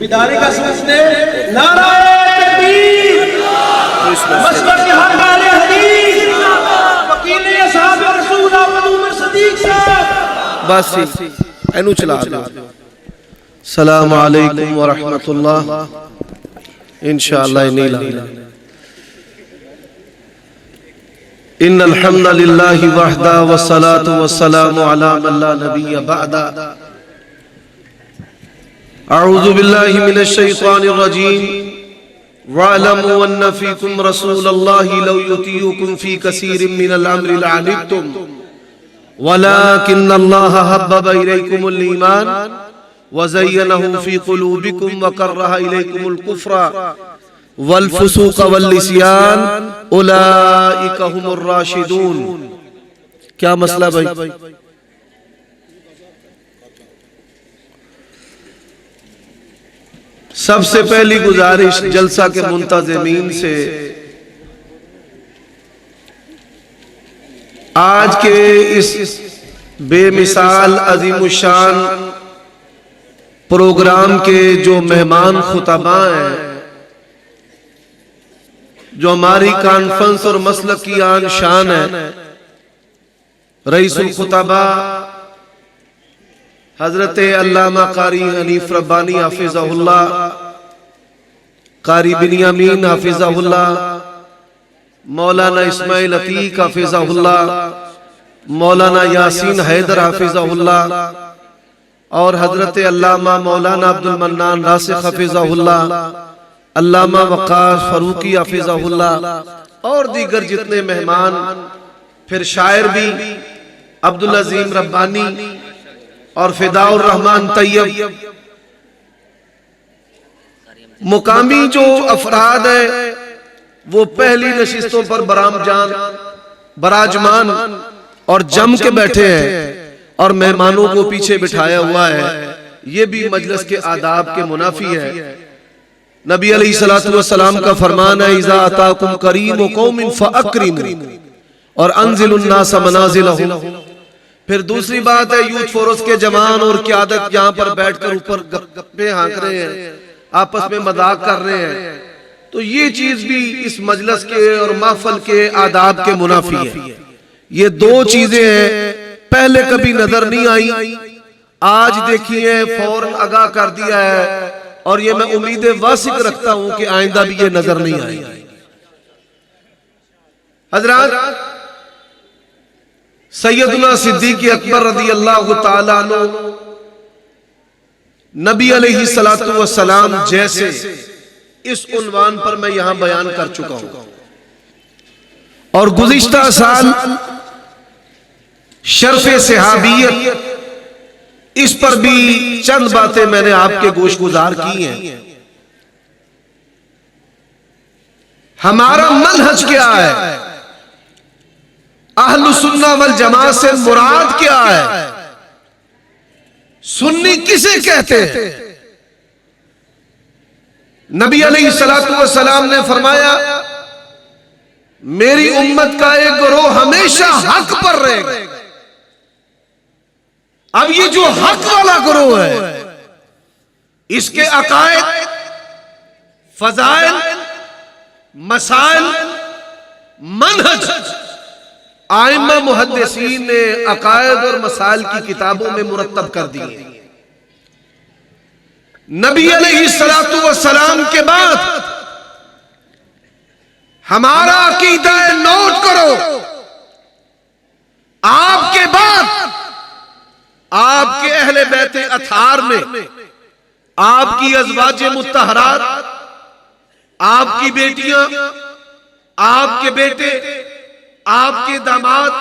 बिदारी का सुनते नाराए तकबीर, मसलक के हर वाले हदीस, वकील असहाब रसूल अहमद उमर सदीक साहब। बस एनु चला दो। सलाम अलैकुम व रहमतुल्लाह। इंशाअल्लाह नहीं ला इन्नल हम्दुलिल्लाहि वहदा वस्सलातु वस्सलामु अला मन ला नबिय्य बअदा। अऊज़ु बिल्लाहि मिनश शैतानिर रजीम। वअलमु अन्न फीकुम रसूलल्लाहि लौ युतीउकुम फी कसीरिन मिनल अम्रि लअनित्तुम वलाकिन्नल्लाह हब्बब इलैकुमुल ईमान वज़य्यनहु फी क़ुलूबिकुम वकर्रह इलैकुमुल कुफ्र वल फुसूक़ वल इस्यान उलाइका हुमुर राशिदून। क्या मसला भाई? सबसे पहली गुजारिश जलसा के मुंतज़िमीन से, आज के इस बेमिसाल अज़ीमुशान प्रोग्राम के जो मेहमान खुतबा हैं, जो हमारी कॉन्फ्रेंस और मसलक की आन शान है, रईसुल खुतबा हजरत अल्लामा कारी हनीफ रब्बानी हाफिज़हुल्लाह, कारी बिनियामीन हाफिज़हुल्लाह, मौलाना इस्माइल अतीक हाफिज़हुल्लाह, मौलाना यासीन हैदर हाफिज़हुल्लाह और हजरत अल्लामा मौलाना अब्दुल मन्नान रासिख हाफिज़हुल्लाह, अल्लामा वक़ास फ़ारूकी हाफिज़हुल्लाह और दीगर जितने मेहमान, फिर शायर भी अब्दुल अज़ीम रब्बानी और फिदाउर रहमान तैयब, मुकामी जो अफराद है वो पहली नशिस्तों पर बराजमान और जम के बैठे हैं और मेहमानों को पीछे बिठाया हुआ है। ये भी मजलिस के आदाब के मुनाफी है। नबी अलैहिस्सलातु वस्सलाम का फरमान है, इज़ा अताकुम करीमु कौमिन फअक्रिमू और अंज़िलुन नास मनाज़िलहुम। फिर दूसरी बात है, यूथ फोरस के जवान और क़यादत यहाँ पर बैठकर ऊपर गप्पे हाँक रहे हैं, आपस में मजाक कर रहे हैं, तो ये चीज भी इस मजलिस के और महफिल के आदाब के मुनाफी है। ये दो चीजें हैं, पहले कभी नजर नहीं आई, आज देखिए फौरन आगाह कर दिया है और ये मैं उम्मीद वासिक रखता हूं कि आइंदा भी ये नजर नहीं आएगी। हजरात, सैयदना सिद्दीक़ अकबर रज़ी अल्लाह तआला अन्हु नबी अलैहिस्सलातु वस्सलाम जैसे इस उन्वान पर मैं यहां बयान कर चुका हूं और गुज़िश्ता साल शर्फ़े सहाबियत इस पर भी चंद बातें मैंने आपके गोश गुजार की हैं। हमारा मनहज क्या है, अहलुस सुन्ना वल जमात से मुराद क्या है, सुन्नी किसे कहते हैं? नबी अलैहिस्सलातु वस्सलाम ने फरमाया, मेरी उम्मत का एक गिरोह हमेशा हक पर रहेगा। अब ये जो हक वाला गिरोह है, इसके अकायद, फज़ाइल, मसाइल, मनहज आइम्मा मुहद्दिसीन ने अकायद और मसाइल की किताबों में मुरत्तब कर दिए। नबी अलैहिस्सलातु वस्सलाम के बाद हमारा अकीदा है, नोट करो, आपके बाद आपके अहले बैते अथार में आपकी अज़वाजे मुत्तहरात, आपकी बेटियां, आपके बेटे, आपके दामाद,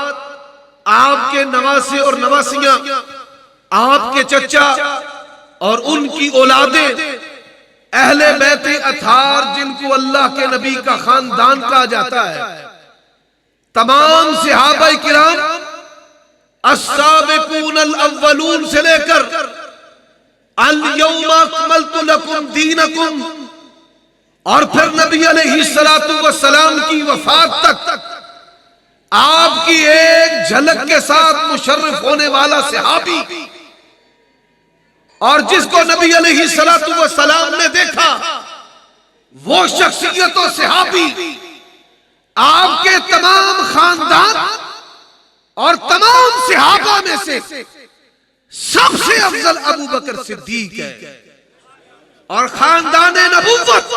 आपके नवासे और नवासियां, आपके चचा और उनकी औलादें, अहले बैते अथार जिनको अल्लाह के नबी का खानदान कहा जाता है, तमाम सहाबा किराम अस्साबिकून अल-अव्वलून से लेकर अल-यौमा अकमलतु लकुम दीनकुम और फिर नबी अलैहिस्सलातु वस्सलाम की वफात तक आपकी एक झलक के साथ मुशर्रफ होने वाला सहाबी और जिसको नबी अलैहिस्सलातु वस्सलाम ने देखा वो शख्सियत और सहाबी आपके तमाम खानदान और तमाम सहाबा में से सबसे अफजल अबू बकर सिद्दीक है। और खानदान नबूवत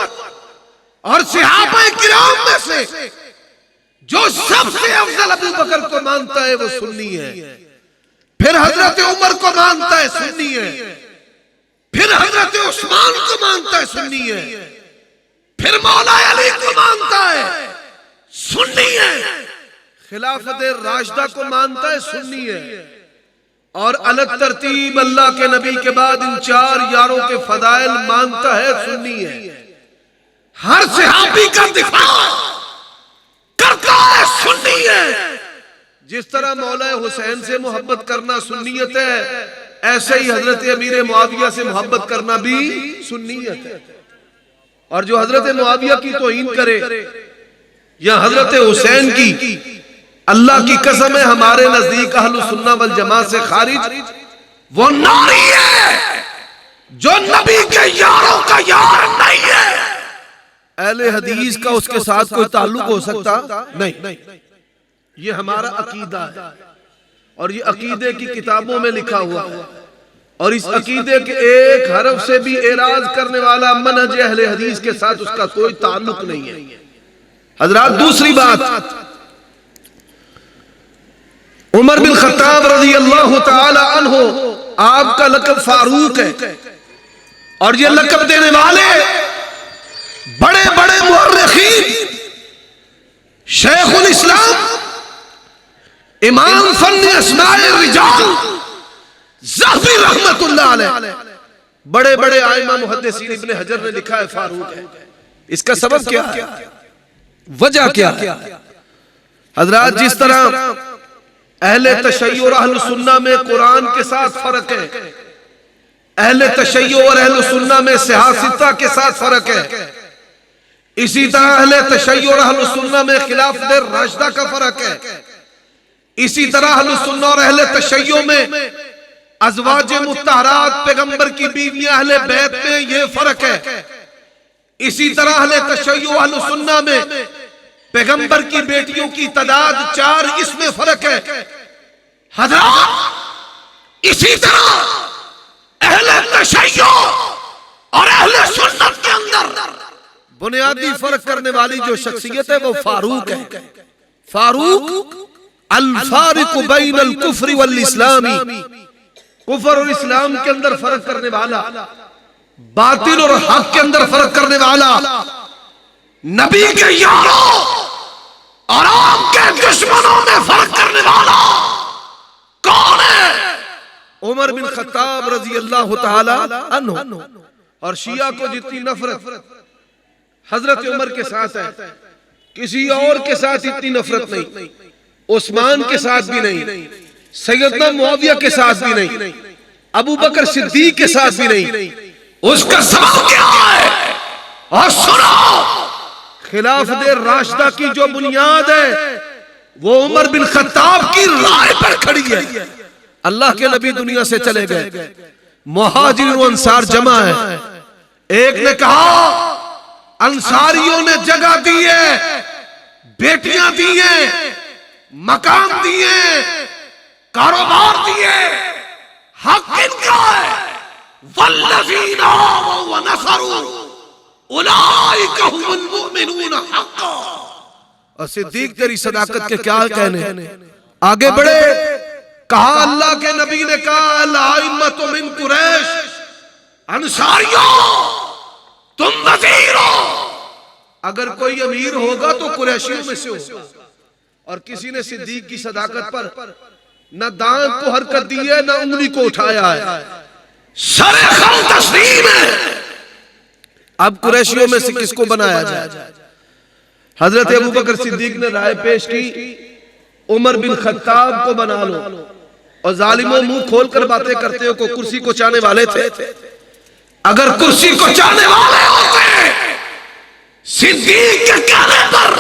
और सहाबा किराम में से जो सबसे अफजल अबू बकर को मानता है वो सुन्नी है, फिर हजरत उमर को मानता है सुन्नी है, फिर हजरत उस्मान को मानता है सुन्नी है, फिर मौला अली को मानता है सुन्नी है, खिलाफत राशिदा को मानता है सुन्नी है। और अलग तरतीब अल्लाह के नबी के बाद इन चार यारों के फदाइल मानता है सुन्नी है। हर सहाबी का दिफा करता है सुन्नी है। जिस तरह मौला हुसैन से मोहब्बत करना सुन्नियत है, ऐसे ही हजरत अमीर मुआविया से मोहब्बत करना भी सुन्नियत है। और जो हजरत मुआविया की तौहीन करे या हजरत हुसैन की, अल्लाह की कसम है हमारे नजदीक अहलुस सुन्ना वल जमात से खारिज वो नारी है जो नबी के यारों का यार नहीं है। अहले हदीस का उसके साथ कोई ताल्लुक हो सकता नहीं। ये हमारा अकीदा है और ये अकीदे की किताबों में लिखा हुआ है। और इस अकीदे के एक हरफ से भी एराज करने वाला मनहज अहले हदीस के साथ उसका कोई ताल्लुक नहीं है। हजरात, दूसरी बात, उमर बिन खत्ताब रज़ी अल्लाह ताला अन्हु आपका लक़ब फारूक है। और ये लक़ब देने वाले बड़े बड़े मुअर्रिखीन, शेखुल इस्लाम, इमाम फन्ने अस्माए रिजाल ज़हबी रहमतुल्लाह अलैह, बड़े बड़े आइमा मुहद्दिसीन इब्ने हजर ने लिखा है फारूक है। इसका सबब क्या है, वजह क्या है? हजरात, जिस तरह अहले तशय्यो और अहले सुन्ना में कुरान के साथ फर्क है, अहले तशय्यो और अहले सुन्ना में सियासत के साथ फर्क है, इसी तरह अहले तशय्यो और अहले सुन्ना में खिलाफत राशिदा का फर्क है। इसी तरह अहले सुन्ना और अहले तशय्यो में अज़वाज मुत्तहरात पैगंबर की बीवियां अहले बैत में ये फर्क है। इसी तरह अहले तशय्यो अहले सुन्ना में पैगंबर की बेटियों की तादाद 4, इसमें फर्क है। हज़रात, इसी तरह अहले तशय्यो और अहले सुन्नत के अंदर बुनियादी फर्क करने वाली जो शख्सियत है वो फारूक है। फारूक अल फारिक बैन अल कुफ्र वल इस्लामी, कुफ्र और इस्लाम के अंदर फर्क करने वाला, बातिल और हक के अंदर फर्क करने वाला, नबी के यारों और आपके दुश्मनों में फर्क करने वाला कौन है? उमर बिन खत्ताब रज़ी अल्लाह ताला अन्हु। और शिया को जितनी नफरत हजरत उमर के साथ है, किसी और के साथ इतनी नफरत नहीं, उस्मान के साथ भी नहीं, सैयदना मुआविया के साथ भी नहीं, अबू बकर सिद्दीक के साथ भी नहीं। उसका सबब क्या है? और सुनो, खिलाफत राशिदा की जो बुनियाद है वो उमर बिन खत्ताब की राय पर खड़ी है। अल्लाह के नबी दुनिया से चले गए, मुहाजिर और अंसार जमा है। एक ने कहा अंसारियों ने जगह दी है, बेटियां दी है, मकान दिए, कारोबार दिए, हक इनका है। वल्लज़ीना आमनू व नसरू उलाइका हुमुल मुमिनून हक़्क़ा। और सिद्दीक तेरी सदाकत के क्या कहने, आगे बढ़े। कहा अल्लाह के नबी ने कहा अल आइम्मतु मिन कुरैश, अंसारियों तुम वज़ीर हो, अगर कोई अमीर होगा तो कुरैशियों में से होगा। और किसी ने सिद्दीक की सदाकत पर न दांत को हरकत दी है न उंगली को उठाया है, सरे खम तस्लीम है। अब कुरैशियों में से किसको बनाया जाए? हजरत अबू बकर सिद्दीक ने राय पेश की उमर बिन खत्ताब को बना लो। और जालिमों मुंह खोलकर बातें करते हो को कुर्सी को चाहने वाले थे। अगर कुर्सी को चाहने वाले होते सिद्दीक के कहने पर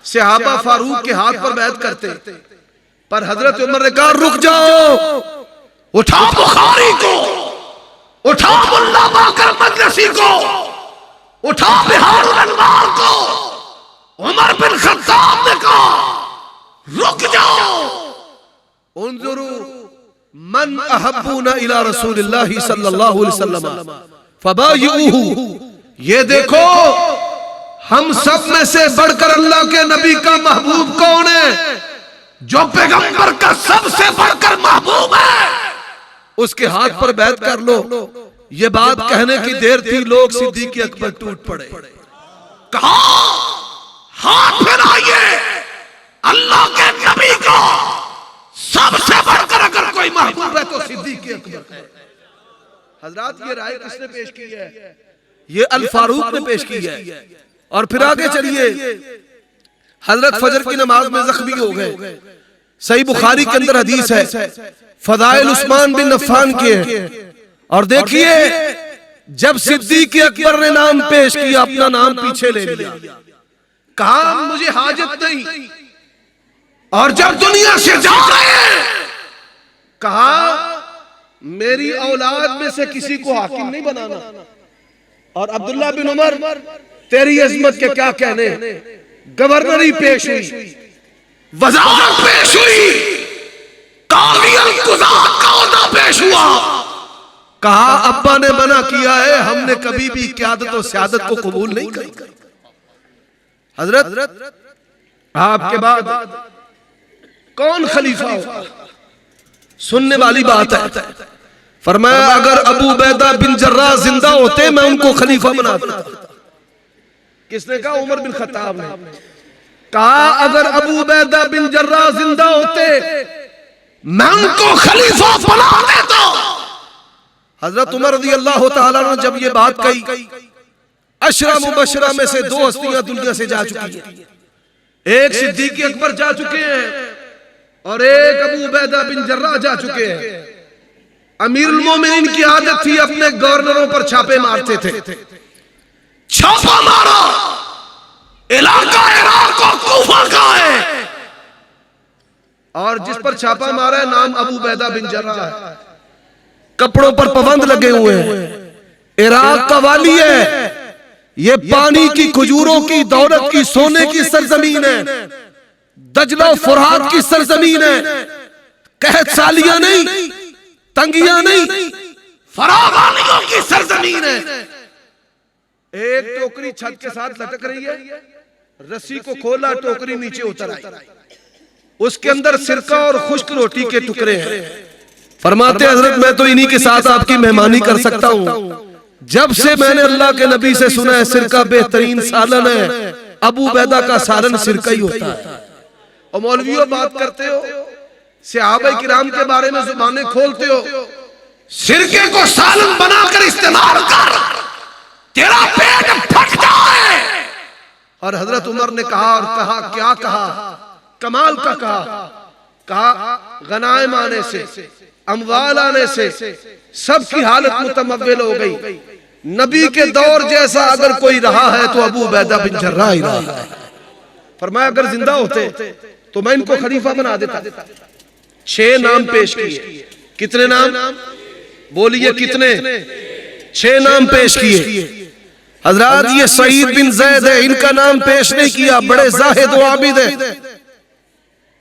सहाबा फारूक के हाथ पर बैत करते, पर हजरत उमर ने कहा रुक जाओ, उठाओ बुखारी को उठा मुल्ला बाकर मजलिसी को, उठा बिहारुल अनवार को। उमर बिन खत्ताब ने कहा रुक जाओ, उन्जुरू मन अहब्बूना इला रसूलिल्लाहि सल्लल्लाहु अलैहि वसल्लम फबायुहु। ये देखो हम सब में से बढ़कर अल्लाह के नबी का महबूब कौन है? जो पैगंबर का सबसे बढ़कर महबूब है, उसके हाथ पर बैत कर लो। ये बात कहने की देर थी, लोग सिद्दीक़ अकबर टूट पड़े। कहा हाथ फैलाइए, अल्लाह के नबी को सबसे बढ़कर अगर कोई महबूब है तो सिद्दीक़ अकबर है। हजरात ये राय किसने पेश की है? ये अल फारूक ने पेश की है। और फिर आगे चलिए, हजरत फजर की नमाज में जख्मी हो गए। सही बुखारी के अंदर हदीस है, फदाइल उस्मान बिन अफ़्फ़ान के है। और देखिए जब सिद्दीक़ अकबर ने नाम पेश किया, अपना नाम पीछे ले लिया, कहा मुझे हाजत नहीं। और जब दुनिया से जा रहे हैं, कहा मेरी औलाद में से किसी को हाकिम नहीं बनाना। और अब्दुल्ला बिन उमर तेरी अजमत के क्या कहने, गवर्नरी पेश हुई, वज़ारत पेश हुई, काज़ी अल-कुज़ात का ओहदा पेश हुआ। कहा अब्बा ने मना किया है, हमने कभी भी क़यादत और सियादत को कबूल नहीं करी। हजरत आपके बाद कौन खलीफा होगा? सुनने वाली बात है। फरमाया अगर अबू उबैदा बिन जर्राह जिंदा होते मैं उनको खलीफा बना देता। किसने कहा? उमर बिन खत्ताब ने कहा अगर अबू उबैदा बिन जर्राह जिंदा होते मैं उनको खलीफा बना देता। हजरत उमर रज़ी अल्लाह तआला ने जब ये बात कही, अशरा मुबशरा में से 2 हस्तियां दुनिया से जा चुकी हैं। एक सिद्दीक़ अकबर जा चुके हैं और एक अबू उबैदा बिन जर्राह जा चुके हैं। अमीरुल मोमिनीन की आदत थी अपने गवर्नरों पर छापे मारते थे। छापा मारा, इलाका इराक और कूफा का है, और जिस पर छापा मारा है नाम अबू उबैदा बिन जर्राह है। कपड़ों पर पाबंद लगे हुए हैं। इराक का वाली है, ये पानी की, खजूरों की, दौलत की, सोने की सरजमीन है। दजला फुरात की सरजमीन है। कहत सालियां नहीं, तंगियां नहीं, फरावानियों की सरजमीन है। एक टोकरी छत के साथ लटक रही है, रस्सी को खोला, टोकरी नीचे उतर आई, उसके अंदर सिरका और खुश्क रोटी के टुकड़े हैं। फरमाते हजरत मैं तो इन्हीं के साथ आपकी मेहमानी कर सकता हूँ। जब से मैंने अल्लाह के नबी से सुना है सिरका बेहतरीन सालन है, अबू उबैदा का सालन सिरका ही होता है। और मौलवियों बात करते हो, सहाबा किराम के बारे में जुबानें खोलते हो, सिरके को सालन बनाकर इस्तेमाल कर, तेरा पेट फट जाए। और हजरत उमर ने कहा, और कहा क्या कहा, कमाल का कहा गनाइम आने से, अमवाल आने से सबकी हालत मुतमव्विल हो गई। नबी के दौर जैसा अगर कोई रहा है तो अबू उबैदा बिन जर्राह ही रहा है। फरमाया अगर जिंदा होते तो मैं इनको खलीफा बना देता। 6 नाम पेश किए। कितने नाम बोलिए? कितने? 6 नाम पेश किए। हजरात ये सईद बिन ज़ैद है, इनका नाम पेश नहीं किया। बड़े जाहिद व आबिद है,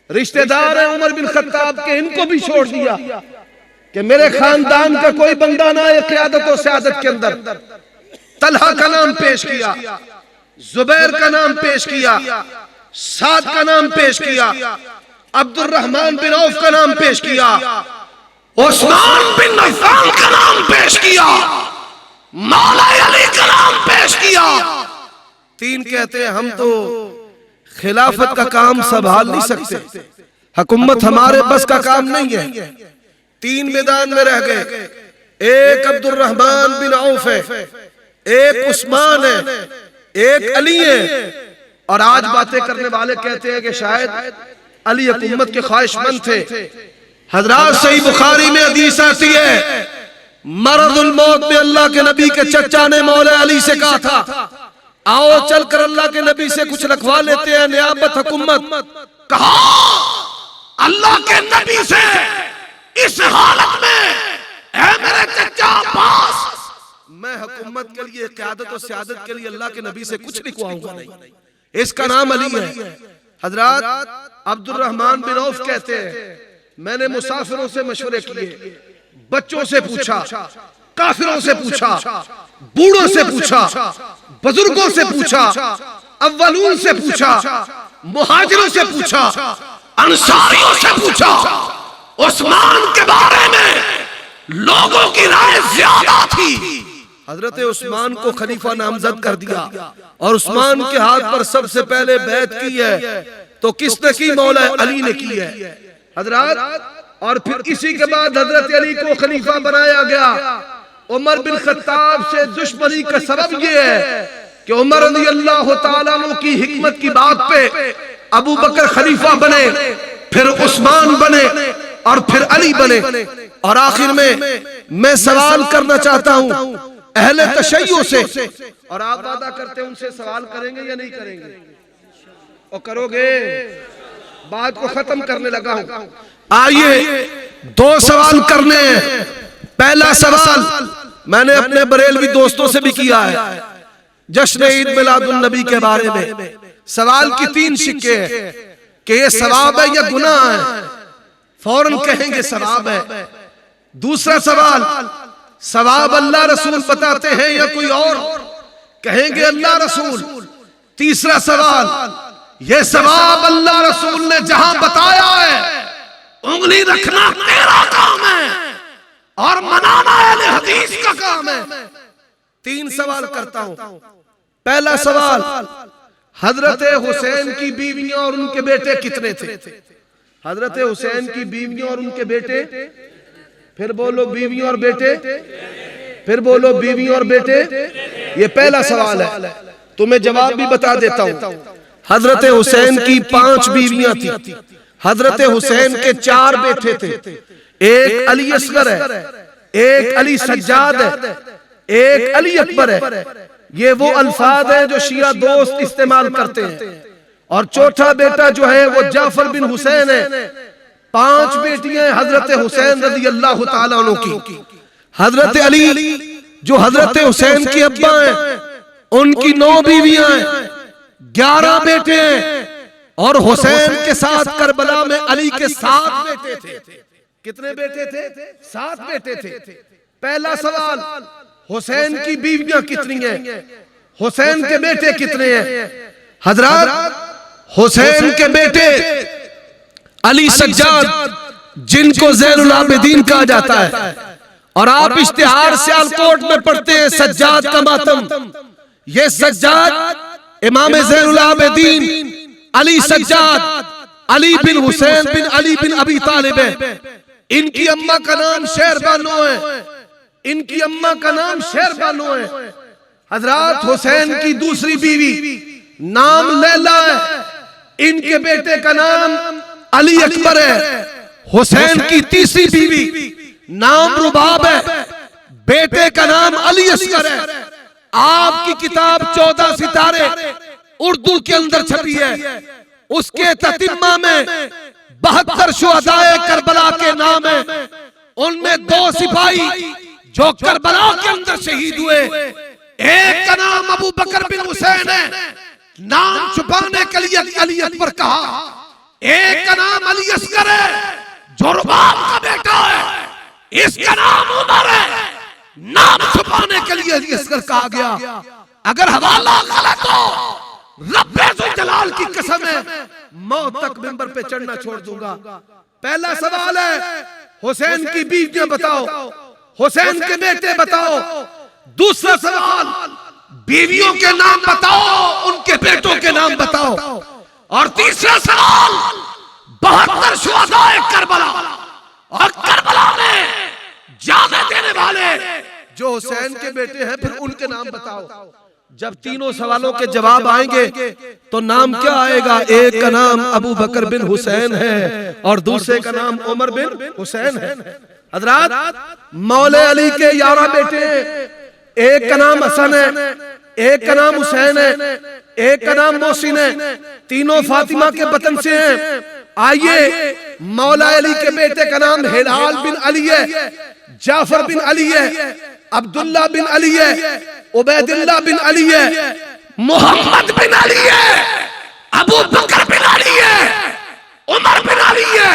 रिश्तेदार है उमर बिन खत्ताब के, इनको भी छोड़ दिया कि मेरे खानदान का कोई बंदा ना है क़यादत और सियादत के अंदर। तलहा का नाम पेश किया, जुबैर का नाम पेश किया, साद का नाम पेश किया, अब्दुर्रहमान बिन औफ का नाम पेश किया, उस्मान बिन अफ़्फ़ान का नाम पेश किया, मौला अली का नाम पेश किया। 3 कहते हैं हम तो खिलाफत का काम संभाल नहीं सकते, हुकूमत हमारे बस का काम नहीं है। 3 मैदान में रह गए। एक अब्दुर्रहमान बिन औफ है, एक उस्मान है, एक अली है। और आज बातें करने वाले कहते हैं कि शायद अली हुकूमत के ख्वाहिशमंद थे। हजरात सही बुखारी में हदीस आती है, मरदुल मौत में अल्लाह के नबी के चचा ने मौला अली से कहा था आओ चलकर अल्लाह के नबी से कुछ रखवा लेते हैं, नियाबत हुकूमत। कहा अल्लाह के नबी से इस हालत में ऐ मेरे चचा अब्बास, मैं हुकूमत के लिए, क़यादत और सियादत के लिए अल्लाह के नबी से कुछ लिखवाऊंगा नहीं। इसका नाम अली है। हजरत अब्दुल रहमान बिन औफ कहते हैं, मैंने मुसाफिरों से मशवरे किए, बच्चों से पूछा, काफिरों से पूछा, बूढ़ों से पूछा, बुजुर्गों से पूछा, अव्वलून से पूछा, मुहाजिरों से पूछा, अंसारियों से पूछा, उस्मान के बारे में लोगों की राय ज्यादा थी। हजरत उस्मान को खलीफा नामजद कर दिया और उस्मान के हाथ पर सबसे पहले बैत की है तो किसने की? मौला अली ने की है हजरत। और फिर इसी के बाद हजरत अली को खलीफा बनाया गया। उमर बिन खत्ताब से दुश्मनी का सबब यह है कि उमर रज़ी अल्लाह तआला अन्हु की हिकमत की बात पे अबू बकर खलीफा बने, फिर उस्मान बने और फिर अली बने। और आखिर में मैं सवाल करना चाहता हूं अहले तशय्युअ से, और आप वादा करते हैं उनसे सवाल करेंगे या नहीं करेंगे? और करोगे? बात को खत्म करने लगा हूं। आइए दो सवाल करने हैं। पहला सवाल मैंने अपने बरेलवी दोस्तों से भी किया है जश्न ईद मिलादुन नबी के बारे में। सवाल की तीन शिक्के हैं कि ये सवाब है या गुनाह है। फौरन कहेंगे सवाब है। दूसरा सवाल, सवाब अल्लाह रसूल बताते हैं या कोई और? कहेंगे अल्लाह रसूल। तीसरा सवाल, ये सवाब अल्लाह रसूल ने जहां बताया है उंगली रखना तेरा काम है और मनाना अहले हदीस का काम है। तीन सवाल करता हूं। पहला सवाल, हजरत हुसैन की बीवियां और उनके बेटे कितने थे? हजरत हुसैन की बीवियां और उनके बेटे, फिर बोलो बीवियां और बेटे, फिर बोलो बीवियां और बेटे। ये पहला सवाल है। तुम्हें जवाब भी बता देता हूं। हजरत हुसैन की 5 बीवियां थी। हजरत हुसैन के 4 बेटे थे। एक अली असगर है, एक अली सज्जाद है, एक अली अकबर है। ये वो अल्फाज है जो शिया दोस्त इस्तेमाल करते हैं। और चौथा बेटा जो है वो जाफर बिन हुसैन है। 5 बेटियां हजरत हुसैन रज़ी अल्लाह तआला अन्हु की। हजरत अली जो हजरत हुसैन के अब्बा हैं उनकी 9 बीवियां हैं, 11 बेटे हैं। और हुसैन के साथ करबला में अली के 7 बेटे थे। कितने बेटे थे? 7 बेटे थे। पहला सवाल, हुसैन की बीवियां कितनी हैं? हुसैन के बेटे कितने हैं? हजरत हुसैन के बेटे अली सज्जाद, जिनको ज़ैनुल आबिदीन कहा जाता है, और आप इश्तिहार सियालकोट में पढ़ते हैं सज्जाद का मातम। ये सज्जाद इमाम ज़ैनुल आबिदीन अली सज्जाद अली बिन हुसैन बिन अली बिन अबी तालिब है। इनकी अम्मा का नाम शेरबानो है। इनकी अम्मा का नाम शेरबानो है। हजरत हुसैन की दूसरी बीवी नाम लैला है। इनके बेटे का नाम अली अकबर है। हुसैन की तीसरी बीवी नाम रुबाब है। बेटे का नाम अली असगर है। आपकी किताब 14 सितारे उर्दू के अंदर छपी है। उसके ततिम्मा में 72 शुहदाए करबला के नाम है। उनमें 2 सिपाही जो करबला के अंदर शहीद हुए, एक का नाम अबू बकर बिन हुसैन है, नाम छुपाने के लिए अली अकबर कहा। एक का नाम अली असगर है जो रुबाब का बेटा है। इसका नाम उमर है, नाम छुपाने के लिए अली असगर कहा गया। अगर हवाला गलत हो, रब्बे ज़ुल जलाल की कसम है, मौत तक मिंबर पे चढ़ना छोड़ दूंगा। पहला सवाल है, हुसैन की बीवियां बताओ, हुसैन के बेटे बताओ। दूसरा सवाल, बीवियों के नाम बताओ, उनके बेटों के नाम बताओ। और तीसरा सवाल, 72 शुहदाए करबला और करबला में जाने देने वाले जो हुसैन के बेटे हैं, फिर उनके नाम बताओ। जब तीनों सवालों के जवाब आएंगे तो नाम क्या आएगा? एक का नाम अबू बकर बिन हुसैन है और दूसरे का नाम उमर बिन हुसैन है। हजरत मौले अली के 11 बेटे, एक का नाम हसन है, एक का नाम हुसैन है, एक का नाम मोहसिन है। तीनों फातिमा के बतन से हैं। आइए, मौला अली के बेटे का नाम हिलाल बिन अली है, जाफर बिन अली है, अब्दुल्ला बिन अली है, उबैदुल्लाह बिन अली है, मोहम्मद बिन अली है, अबू बकर बिन अली है, उमर बिन अली है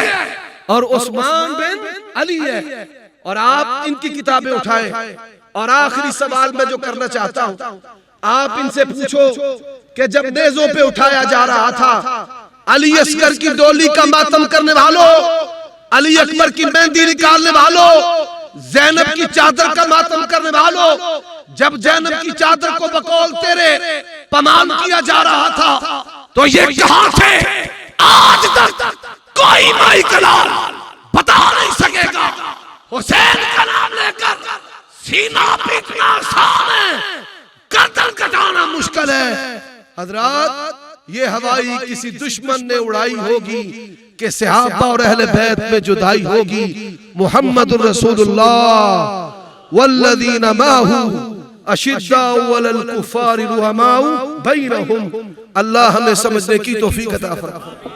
और उस्मान बिन अली है। और आप इनकी किताबें उठाए। और आखिरी सवाल मैं जो करना चाहता हूं, आप इनसे पूछो कि जब नेज़ों पे उठाया जा रहा था, अली असगर की डोली का मातम करने वालों, अली अकबर की मेहंदी निकालने वालों, ज़ैनब की चादर का मातम करने वालों, जब ज़ैनब की चादर को बकौल तेरे पमान किया जा रहा था, तो ये कहां से आज तक कोई माई कलाल बता नहीं सकेगा। हुसैन का नाम लेकर सीना पीटना आसान है, गर्दन कटाना मुश्किल है। हजरात, ये हवाई किसी दुश्मन ने उड़ाई होगी कि सहाबा और अहले बैत में जुदाई होगी। मुहम्मदुर रसूलुल्लाह वल्लज़ीना माहू अशिद्दाउ अलल कुफ़ारि रुहमाउ बैनहुम। अल्लाह हमें समझने की तौफीक अता फरमाए।